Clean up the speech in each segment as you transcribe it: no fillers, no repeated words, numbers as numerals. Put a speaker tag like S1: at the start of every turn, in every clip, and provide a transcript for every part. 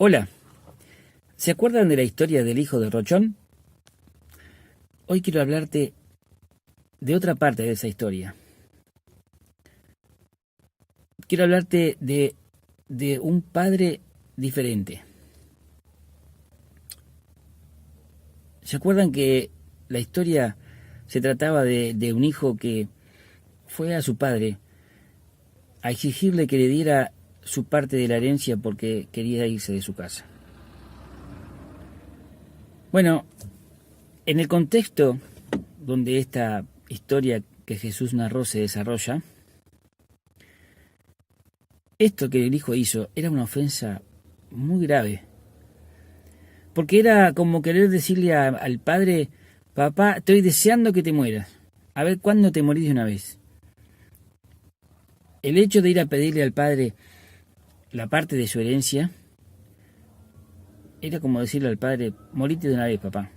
S1: Hola, ¿se acuerdan de la historia del hijo de Rochón? Hoy quiero hablarte de otra parte de esa historia. Quiero hablarte de un padre diferente. ¿Se acuerdan que la historia se trataba de un hijo que fue a su padre a exigirle que le diera su parte de la herencia porque quería irse de su casa? Bueno, en el contexto donde esta historia que Jesús narró se desarrolla, esto que el hijo hizo era una ofensa muy grave, porque era como querer decirle al padre: papá, estoy deseando que te mueras, a ver cuándo te morís de una vez. El hecho de ir a pedirle al padre la parte de su herencia era como decirle al padre: morite de una vez, papá.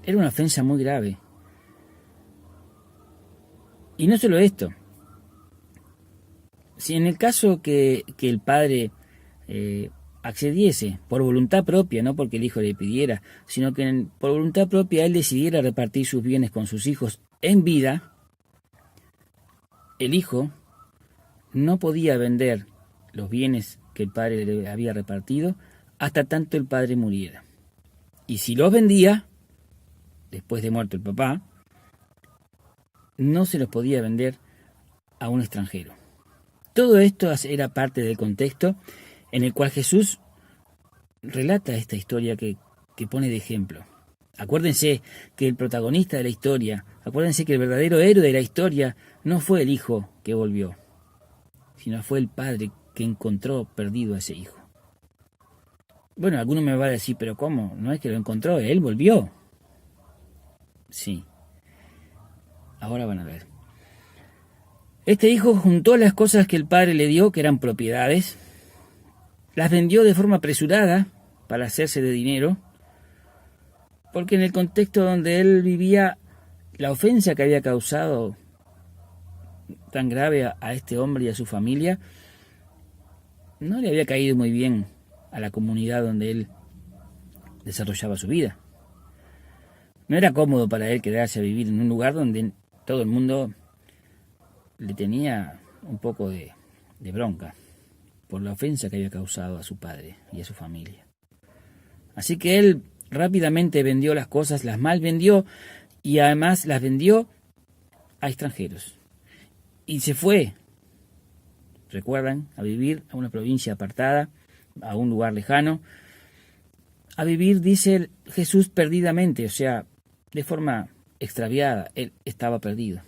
S1: Era una ofensa muy grave. Y no solo esto, si en el caso que el padre accediese por voluntad propia, no porque el hijo le pidiera, sino que por voluntad propia él decidiera repartir sus bienes con sus hijos en vida, el hijo no podía vender los bienes que el padre le había repartido hasta tanto el padre muriera. Y si los vendía, después de muerto el papá, no se los podía vender a un extranjero. Todo esto era parte del contexto en el cual Jesús relata esta historia que pone de ejemplo. Acuérdense que el protagonista de la historia, acuérdense que el verdadero héroe de la historia no fue el hijo que volvió, sino fue el padre que encontró perdido a ese hijo. Bueno, alguno me va a decir: pero ¿cómo? No es que lo encontró, él volvió. Sí, ahora van a ver. Este hijo juntó las cosas que el padre le dio, que eran propiedades, las vendió de forma apresurada para hacerse de dinero, porque en el contexto donde él vivía, la ofensa que había causado tan grave a este hombre y a su familia no le había caído muy bien a la comunidad donde él desarrollaba su vida. No era cómodo para él quedarse a vivir en un lugar donde todo el mundo le tenía un poco de bronca por la ofensa que había causado a su padre y a su familia. Así que él rápidamente vendió las cosas, las mal vendió, y además las vendió a extranjeros. Y se fue, recuerdan, a vivir a una provincia apartada, a un lugar lejano, a vivir, dice Jesús, perdidamente, o sea, de forma extraviada. Él estaba perdido.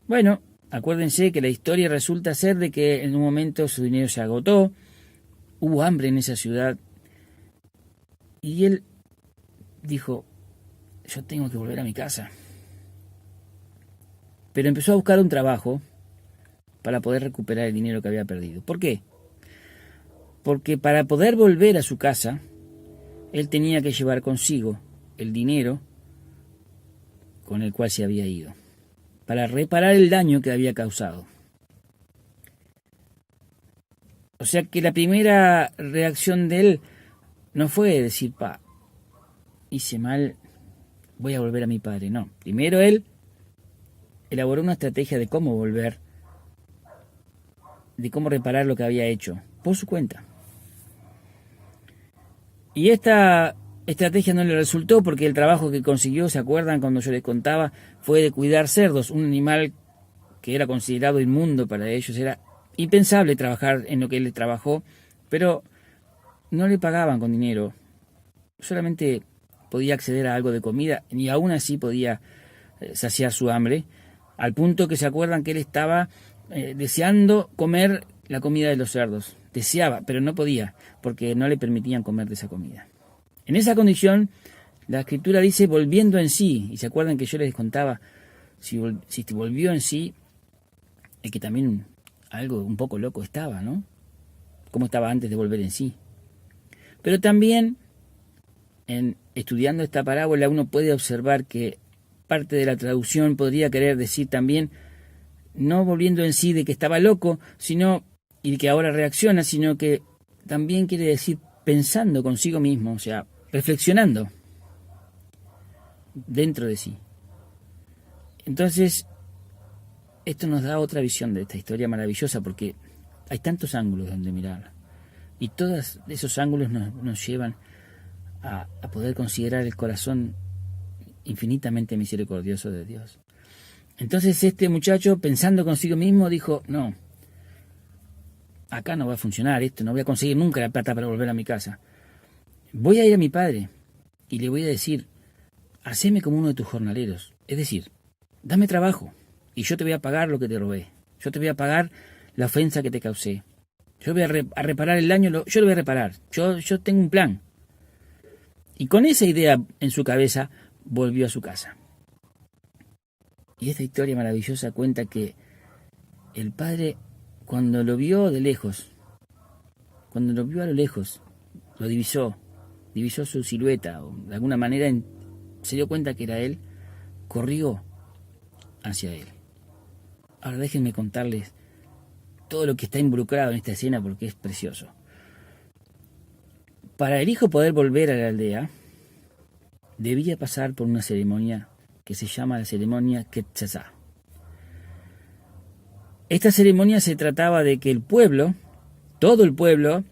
S1: Bueno, acuérdense que la historia resulta ser de que en un momento su dinero se agotó, hubo hambre en esa ciudad, y él dijo: yo tengo que volver a mi casa. Pero empezó a buscar un trabajo para poder recuperar el dinero que había perdido. ¿Por qué? Porque para poder volver a su casa, él tenía que llevar consigo el dinero con el cual se había ido, para reparar el daño que había causado. O sea que la primera reacción de él no fue decir: hice mal, voy a volver a mi padre. No, primero él elaboró una estrategia de cómo volver, de cómo reparar lo que había hecho, por su cuenta. Y esta estrategia no le resultó porque el trabajo que consiguió, ¿se acuerdan cuando yo les contaba? Fue de cuidar cerdos, un animal que era considerado inmundo para ellos. Era impensable trabajar en lo que él trabajó, pero no le pagaban con dinero. Solamente podía acceder a algo de comida y aún así podía saciar su hambre, al punto que se acuerdan que él estaba deseando comer la comida de los cerdos. Deseaba, pero no podía, porque no le permitían comer de esa comida. En esa condición, la Escritura dice volviendo en sí, y se acuerdan que yo les contaba, si volvió en sí, es que también algo un poco loco estaba, ¿no? Como estaba antes de volver en sí. Pero también, estudiando esta parábola, uno puede observar que parte de la traducción podría querer decir también, no volviendo en sí de que estaba loco, sino y que ahora reacciona, sino que también quiere decir pensando consigo mismo, o sea, reflexionando dentro de sí. Entonces, esto nos da otra visión de esta historia maravillosa, porque hay tantos ángulos donde mirarla. Y todos esos ángulos nos llevan a poder considerar el corazón infinitamente misericordioso de Dios. Entonces este muchacho, pensando consigo mismo, dijo, no, acá no va a funcionar esto, no voy a conseguir nunca la plata para volver a mi casa. Voy a ir a mi padre y le voy a decir, haceme como uno de tus jornaleros. Es decir, dame trabajo y yo te voy a pagar lo que te robé. Yo te voy a pagar la ofensa que te causé. Yo voy a reparar el daño, yo lo voy a reparar. Yo tengo un plan. Y con esa idea en su cabeza, volvió a su casa. Y esta historia maravillosa cuenta que el padre, cuando lo vio de lejos, cuando lo vio a lo lejos, lo divisó su silueta, o de alguna manera se dio cuenta que era él, corrió hacia él. Ahora déjenme contarles todo lo que está involucrado en esta escena porque es precioso. Para el hijo poder volver a la aldea, debía pasar por una ceremonia que se llama la ceremonia Quetzazá. Esta ceremonia se trataba de que el pueblo, todo el pueblo,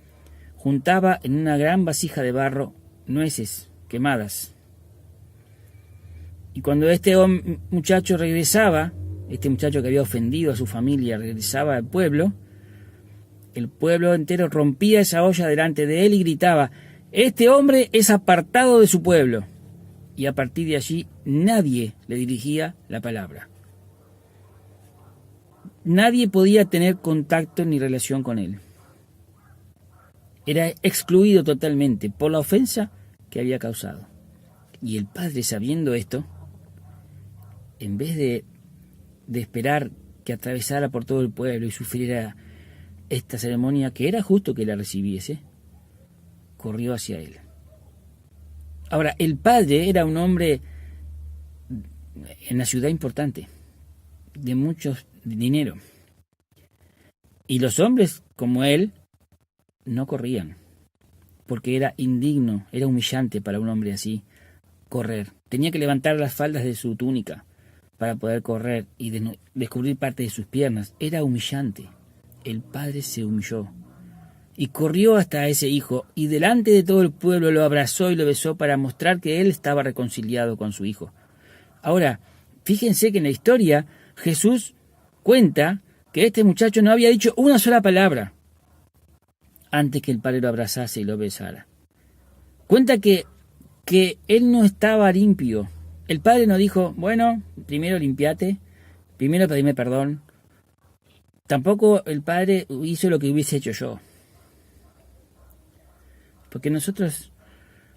S1: juntaba en una gran vasija de barro nueces quemadas. Y cuando este muchacho regresaba, este muchacho que había ofendido a su familia regresaba al pueblo, el pueblo entero rompía esa olla delante de él y gritaba, este hombre es apartado de su pueblo. Y a partir de allí nadie le dirigía la palabra. Nadie podía tener contacto ni relación con él. Era excluido totalmente por la ofensa que había causado. Y el padre, sabiendo esto, en vez de esperar que atravesara por todo el pueblo y sufriera esta ceremonia, que era justo que la recibiese, corrió hacia él. Ahora, el padre era un hombre en la ciudad importante, de mucho dinero. Y los hombres como él no corrían, porque era indigno, era humillante para un hombre así correr. Tenía que levantar las faldas de su túnica para poder correr y descubrir parte de sus piernas. Era humillante. El padre se humilló y corrió hasta ese hijo y delante de todo el pueblo lo abrazó y lo besó para mostrar que él estaba reconciliado con su hijo. Ahora, fíjense que en la historia Jesús cuenta que este muchacho no había dicho una sola palabra antes que el padre lo abrazase y lo besara. Cuenta que él no estaba limpio. El padre no dijo, bueno, primero limpiate, primero pedime perdón. Tampoco el padre hizo lo que hubiese hecho yo. Porque nosotros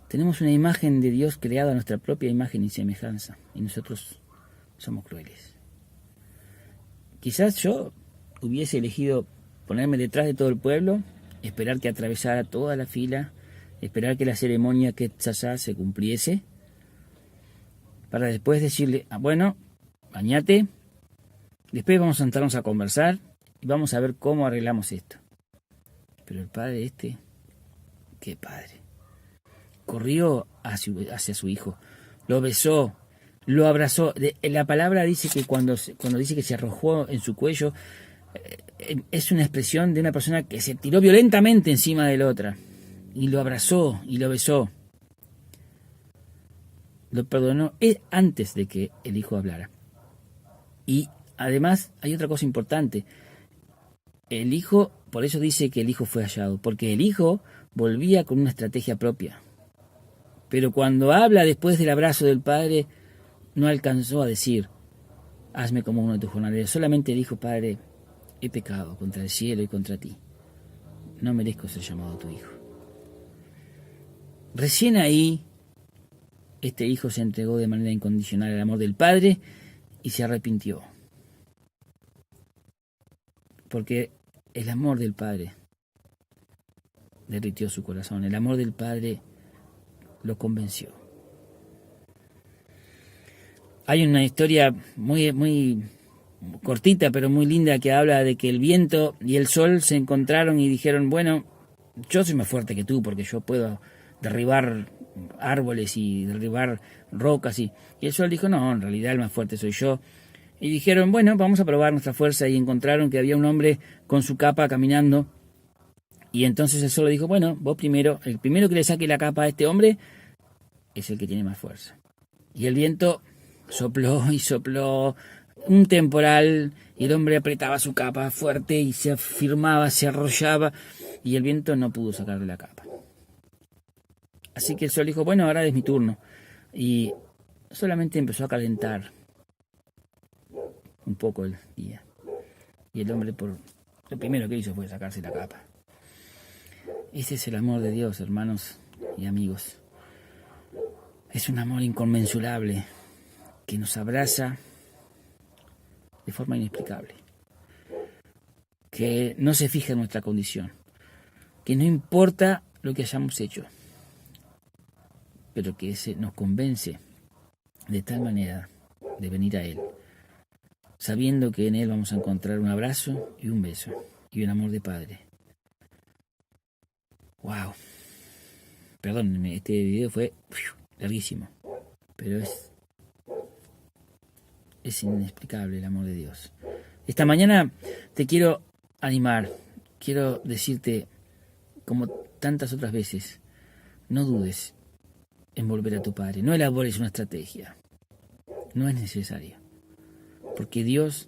S1: tenemos una imagen de Dios creada a nuestra propia imagen y semejanza. Y nosotros somos crueles. Quizás yo hubiese elegido ponerme detrás de todo el pueblo, esperar que atravesara toda la fila, esperar que la ceremonia Quetzazá se cumpliese, para después decirle, bueno, bañate, después vamos a sentarnos a conversar y vamos a ver cómo arreglamos esto. Pero el padre qué padre, corrió hacia su hijo, lo besó, lo abrazó. La palabra dice que cuando dice que se arrojó en su cuello, es una expresión de una persona que se tiró violentamente encima de la otra y lo abrazó y lo besó. Lo perdonó antes de que el hijo hablara. Y además hay otra cosa importante. El hijo, por eso dice que el hijo fue hallado, porque el hijo volvía con una estrategia propia. Pero cuando habla después del abrazo del padre, no alcanzó a decir, hazme como uno de tus jornaleros. Solamente dijo, padre, he pecado contra el cielo y contra ti. No merezco ser llamado tu hijo. Recién ahí, este hijo se entregó de manera incondicional al amor del padre y se arrepintió. Porque el amor del padre derritió su corazón. El amor del padre lo convenció. Hay una historia muy cortita pero muy linda que habla de que el viento y el sol se encontraron y dijeron, bueno, yo soy más fuerte que tú porque yo puedo derribar árboles y derribar rocas y el sol dijo, no, en realidad el más fuerte soy yo. Y dijeron, bueno, vamos a probar nuestra fuerza y encontraron que había un hombre con su capa caminando y entonces el sol le dijo, bueno, vos primero, el primero que le saque la capa a este hombre es el que tiene más fuerza. Y el viento sopló y sopló un temporal y el hombre apretaba su capa fuerte y se afirmaba, se arrollaba y el viento no pudo sacarle la capa. Así que el sol dijo, bueno, ahora es mi turno. Y solamente empezó a calentar un poco el día. Y el hombre lo primero que hizo fue sacarse la capa. Ese es el amor de Dios, hermanos y amigos. Es un amor inconmensurable que nos abraza de forma inexplicable, que no se fija en nuestra condición, que no importa lo que hayamos hecho, pero que nos convence de tal manera de venir a Él, sabiendo que en Él vamos a encontrar un abrazo y un beso y un amor de Padre. ¡Wow! Perdónenme, este video fue larguísimo, pero es inexplicable el amor de Dios. Esta mañana te quiero animar, quiero decirte, como tantas otras veces, no dudes en volver a tu Padre, no elabores una estrategia, no es necesario, porque Dios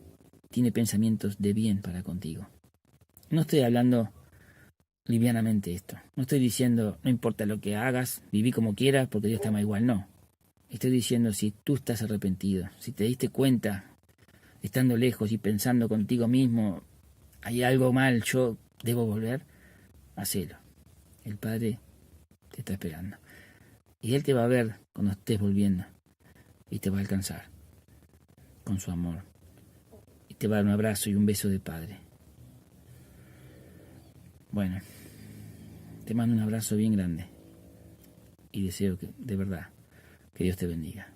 S1: tiene pensamientos de bien para contigo. No estoy hablando livianamente esto, no estoy diciendo no importa lo que hagas, viví como quieras porque Dios te ama igual, no. Estoy diciendo si tú estás arrepentido, si te diste cuenta, estando lejos y pensando contigo mismo, hay algo mal, yo debo volver, hacelo. El Padre te está esperando. Y Él te va a ver cuando estés volviendo y te va a alcanzar con su amor. Y te va a dar un abrazo y un beso de Padre. Bueno, te mando un abrazo bien grande y deseo que, de verdad, que Dios te bendiga.